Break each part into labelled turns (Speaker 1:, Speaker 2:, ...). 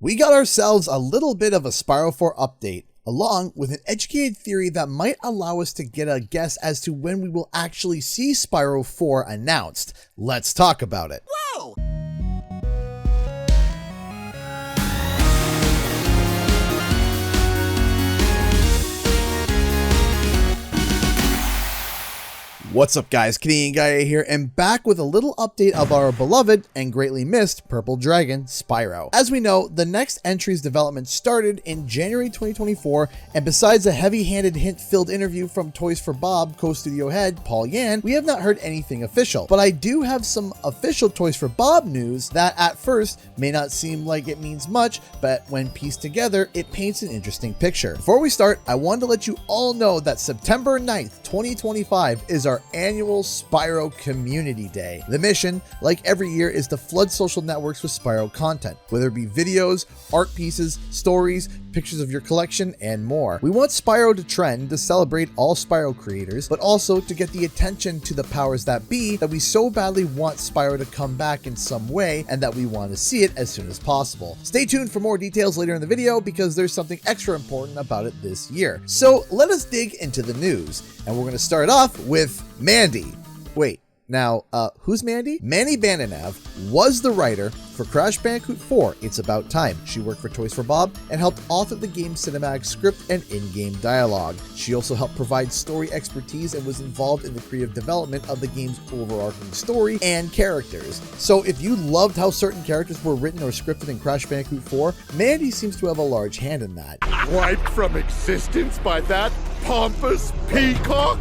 Speaker 1: We got ourselves a little bit of a Spyro 4 update, along with an educated theory that might allow us to get a guess as to when we will actually see Spyro 4 announced. Let's talk about it.
Speaker 2: Whoa!
Speaker 1: What's up guys, Canadian Guy here, and back with a little update of our beloved and greatly missed Purple Dragon, Spyro. As we know, the next entry's development started in January 2024, and besides a heavy-handed hint-filled interview from Toys for Bob co-studio head Paul Yan, we have not heard anything official. But I do have some official Toys for Bob news that at first may not seem like it means much, but when pieced together, it paints an interesting picture. Before we start, I wanted to let you all know that September 9th, 2025 is our annual Spyro Community Day. The mission, like every year, is to flood social networks with Spyro content, whether it be videos, art pieces, stories, pictures of your collection, and more. We want Spyro to trend, to celebrate all Spyro creators, but also to get the attention to the powers that be that we so badly want Spyro to come back in some way and that we want to see it as soon as possible. Stay tuned for more details later in the video because there's something extra important about it this year. So let us dig into the news, and we're going to start off with Mandy. Wait. Now, who's Mandy? Mandy Benanav was the writer for Crash Bandicoot 4, It's About Time. She worked for Toys for Bob and helped author the game's cinematic script and in-game dialogue. She also helped provide story expertise and was involved in the creative development of the game's overarching story and characters. So if you loved how certain characters were written or scripted in Crash Bandicoot 4, Mandy seems to have a large hand in that.
Speaker 2: Wiped from existence by that pompous peacock?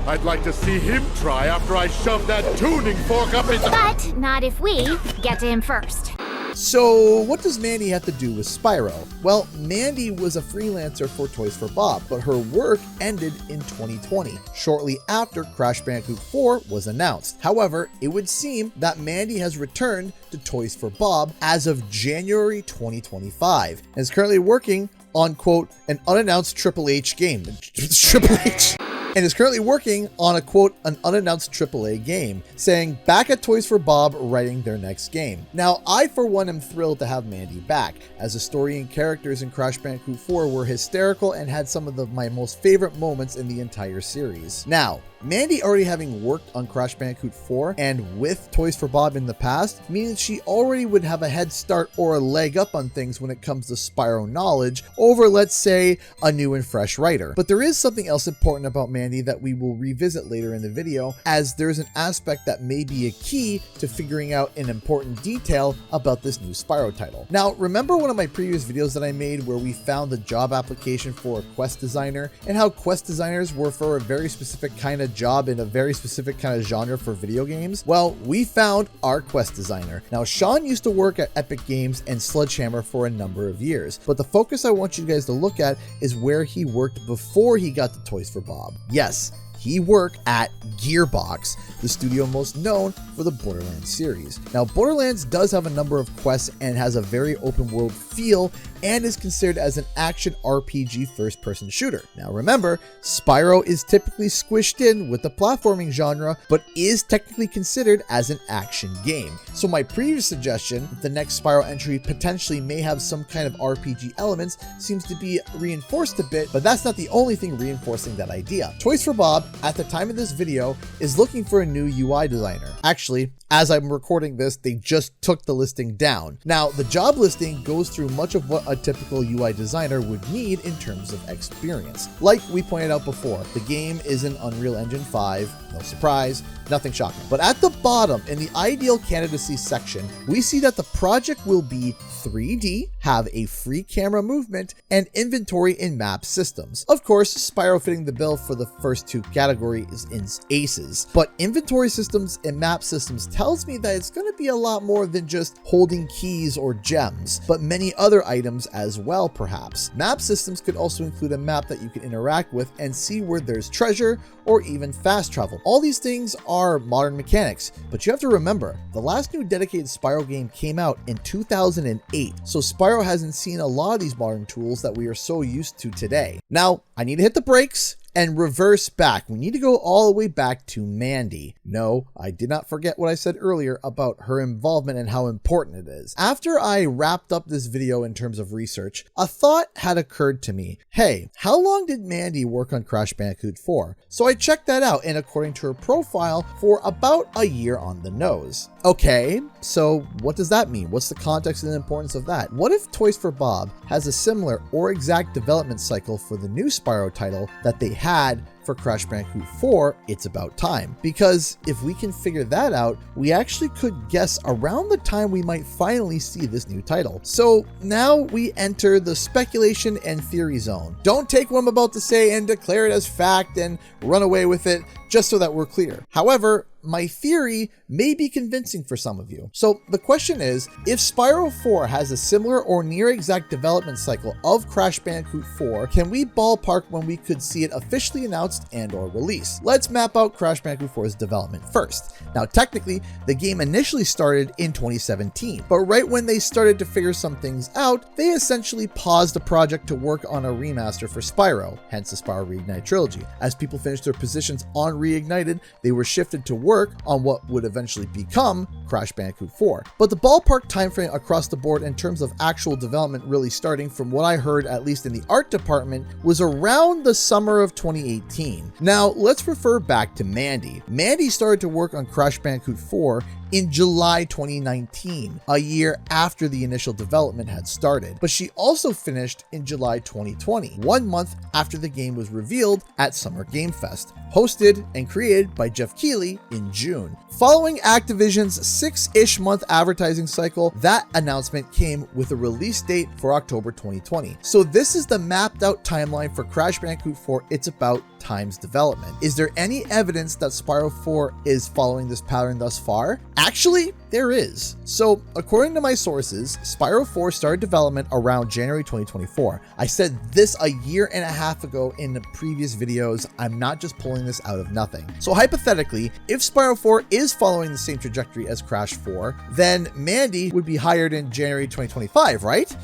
Speaker 2: I'd like to see him try after I shove that tuning fork up his—
Speaker 3: But not if we get to him first.
Speaker 1: So what does Mandy have to do with Spyro? Well, Mandy was a freelancer for Toys for Bob, but her work ended in 2020, shortly after Crash Bandicoot 4 was announced. However, it would seem that Mandy has returned to Toys for Bob as of January 2025, and is currently working on, quote, an unannounced Triple H game. Triple H. And is currently working on a, quote, an unannounced AAA game, saying back at Toys for Bob writing their next game. Now, I for one am thrilled to have Mandy back, as the story and characters in Crash Bandicoot 4 were hysterical and had some of my most favorite moments in the entire series. Now, Mandy already having worked on Crash Bandicoot 4 and with Toys for Bob in the past means she already would have a head start or a leg up on things when it comes to Spyro knowledge over, let's say, a new and fresh writer. But there is something else important about Mandy that we will revisit later in the video, as there's an aspect that may be a key to figuring out an important detail about this new Spyro title. Now, remember one of my previous videos that I made where we found the job application for a quest designer and how quest designers were for a very specific kind of job in a very specific kind of genre for video games? Well, we found our quest designer. Now, Sean used to work at Epic Games and Sledgehammer for a number of years, but the focus I want you guys to look at is where he worked before he got to Toys for Bob. Yes, he worked at Gearbox, the studio most known for the Borderlands series. Now, Borderlands does have a number of quests and has a very open world feel and is considered as an action RPG first-person shooter. Now remember, Spyro is typically squished in with the platforming genre, but is technically considered as an action game. So my previous suggestion that the next Spyro entry potentially may have some kind of RPG elements seems to be reinforced a bit, but that's not the only thing reinforcing that idea. Toys for Bob, at the time of this video, is looking for a new UI designer. Actually, as I'm recording this, they just took the listing down. Now, the job listing goes through much of what a typical UI designer would need in terms of experience. Like we pointed out before, the game is in Unreal Engine 5, no surprise, nothing shocking. But at the bottom, in the ideal candidacy section, we see that the project will be 3D, have a free camera movement, and inventory in map systems. Of course, Spyro fitting the bill for the first two categories in aces, but inventory systems and map systems tells me that it's going to be a lot more than just holding keys or gems, but many other items as well, perhaps. Map systems could also include a map that you can interact with and see where there's treasure or even fast travel. All these things are modern mechanics, but you have to remember, the last new dedicated Spyro game came out in 2008, so Spyro hasn't seen a lot of these modern tools that we are so used to today. Now, I need to hit the brakes and reverse back. We need to go all the way back to Mandy. No, I did not forget what I said earlier about her involvement and how important it is. After I wrapped up this video in terms of research, a thought had occurred to me. Hey, how long did Mandy work on Crash Bandicoot 4? So I checked that out, and according to her profile, for about a year on the nose. Okay, so what does that mean? What's the context and importance of that? What if Toys for Bob has a similar or exact development cycle for the new Spyro title that they had for Crash Bandicoot 4, It's About Time? Because if we can figure that out, we actually could guess around the time we might finally see this new title. So now we enter the speculation and theory zone. Don't take what I'm about to say and declare it as fact and run away with it, just so that we're clear. However, my theory may be convincing for some of you. So the question is, if Spyro 4 has a similar or near exact development cycle of Crash Bandicoot 4, can we ballpark when we could see it officially announced and or released? Let's map out Crash Bandicoot 4's development first. Now, technically, the game initially started in 2017, but right when they started to figure some things out, they essentially paused the project to work on a remaster for Spyro, hence the Spyro Reignited trilogy. As people finished their positions on Reignited, they were shifted to work on what would eventually become Crash Bandicoot 4. But the ballpark timeframe across the board in terms of actual development really starting, from what I heard at least in the art department, was around the summer of 2018. Now let's refer back to Mandy. Mandy started to work on Crash Bandicoot 4 in July 2019, a year after the initial development had started. But she also finished in July 2020, 1 month after the game was revealed at Summer Game Fest, hosted and created by Jeff Keighley in June. Following Activision's 6-ish month advertising cycle, that announcement came with a release date for October 2020. So this is the mapped out timeline for Crash Bandicoot 4 It's About Time's development. Is there any evidence that Spyro 4 is following this pattern thus far? Actually, there is. So according to my sources, Spyro 4 started development around January 2024. I said this a year and a half ago in the previous videos. I'm not just pulling this out of nothing. So hypothetically, if Spyro 4 is following the same trajectory as Crash 4, then Mandy would be hired in January 2025, right?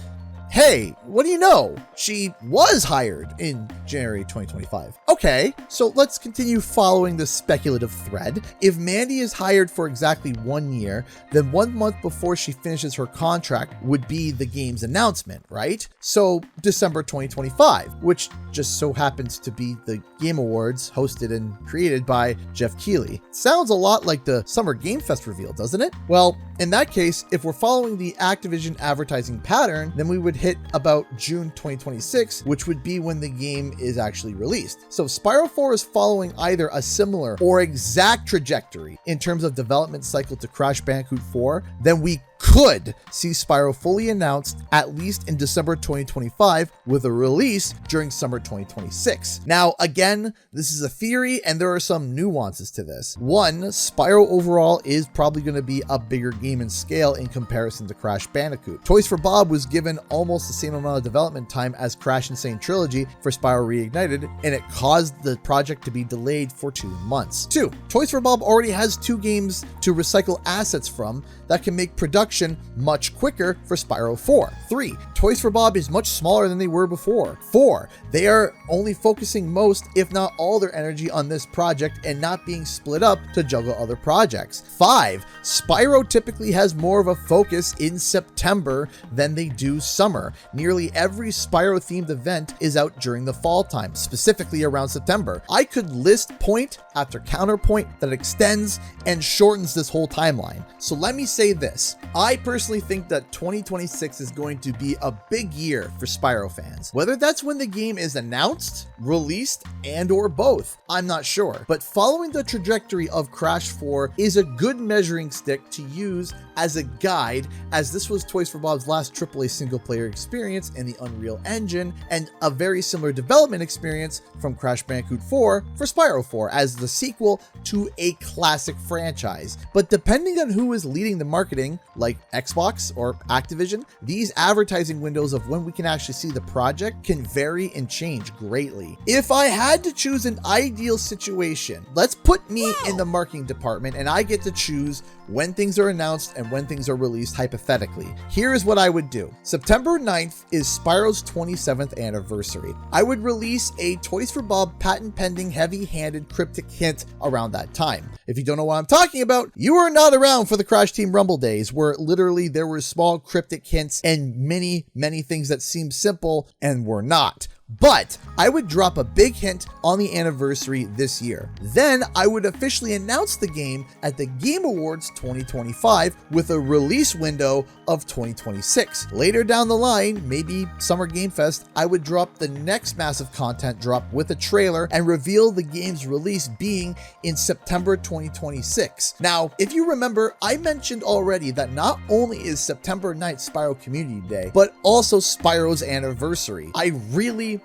Speaker 1: Hey, what do you know? She was hired in January 2025. Okay, so let's continue following the speculative thread. If Mandy is hired for exactly 1 year, then 1 month before she finishes her contract would be the game's announcement, right? So December 2025, which just so happens to be the Game Awards hosted and created by Jeff Keighley. Sounds a lot like the Summer Game Fest reveal, doesn't it? Well, in that case, if we're following the Activision advertising pattern, then we would hit about June 2026, which would be when the game is actually released. So if Spyro 4 is following either a similar or exact trajectory in terms of development cycle to Crash Bandicoot 4, then we could see Spyro fully announced at least in December 2025 with a release during summer 2026. Now, again, this is a theory and there are some nuances to this. One, Spyro overall is probably going to be a bigger game in scale in comparison to Crash Bandicoot. Toys for Bob was given almost the same amount of development time as Crash Insane Trilogy for Spyro Reignited, and it caused the project to be delayed for 2 months. 2, Toys for Bob already has 2 games to recycle assets from that can make production much quicker for Spyro 4. 3, Toys for Bob is much smaller than they were before. 4, they are only focusing most, if not all, their energy on this project and not being split up to juggle other projects. 5, Spyro typically has more of a focus in September than they do summer. Nearly every Spyro themed event is out during the fall time, specifically around September. I could list point after counterpoint that extends and shortens this whole timeline. So let me say this. I personally think that 2026 is going to be a big year for Spyro fans. Whether that's when the game is announced, released, and or both, I'm not sure. But following the trajectory of Crash 4 is a good measuring stick to use as a guide, as this was Toys for Bob's last AAA single-player experience in the Unreal Engine, and a very similar development experience from Crash Bandicoot 4 for Spyro 4 as the sequel to a classic franchise. But depending on who is leading the marketing, like like Xbox or Activision, these advertising windows of when we can actually see the project can vary and change greatly. If I had to choose an ideal situation, let's put me in the marketing department and I get to choose when things are announced and when things are released hypothetically. Here is what I would do. September 9th is Spyro's 27th anniversary. I would release a Toys for Bob patent pending heavy-handed cryptic hint around that time. If you don't know what I'm talking about, you are not around for the Crash Team Rumble days where literally there were small cryptic hints and many things that seemed simple and were not. But I would drop a big hint on the anniversary this year. Then I would officially announce the game at the Game Awards 2025 with a release window of 2026. Later down the line, maybe Summer Game Fest, I would drop the next massive content drop with a trailer and reveal the game's release being in September 2026. Now, if you remember, I mentioned already that not only is September 9th Spyro Community Day, but also Spyro's anniversary. I really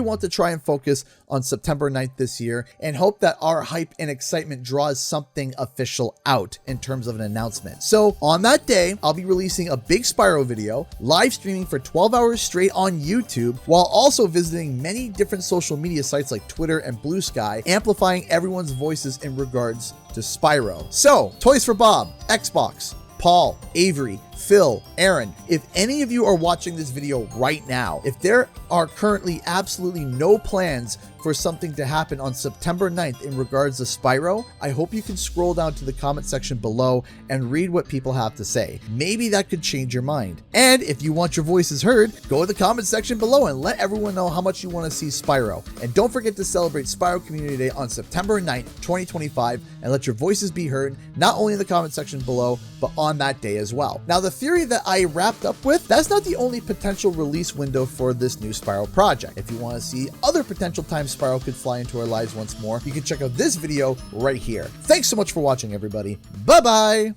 Speaker 1: want to try and focus on September 9th this year and hope that our hype and excitement draws something official out in terms of an announcement. So on that day, I'll be releasing a big Spyro video, live streaming for 12 hours straight on YouTube, while also visiting many different social media sites like Twitter and Blue Sky, amplifying everyone's voices in regards to Spyro. So, Toys for Bob, Xbox, Paul, Avery, Phil, Aaron, if any of you are watching this video right now, if there are currently absolutely no plans for something to happen on September 9th in regards to Spyro, I hope you can scroll down to the comment section below and read what people have to say. Maybe that could change your mind. And if you want your voices heard, go to the comment section below and let everyone know how much you want to see Spyro. And don't forget to celebrate Spyro Community Day on September 9th, 2025, and let your voices be heard, not only in the comment section below, but on that day as well. Now, the theory that I wrapped up with, that's not the only potential release window for this new Spyro project. If you want to see other potential times Spyro could fly into our lives once more, you can check out this video right here. Thanks so much for watching, everybody. Bye-bye!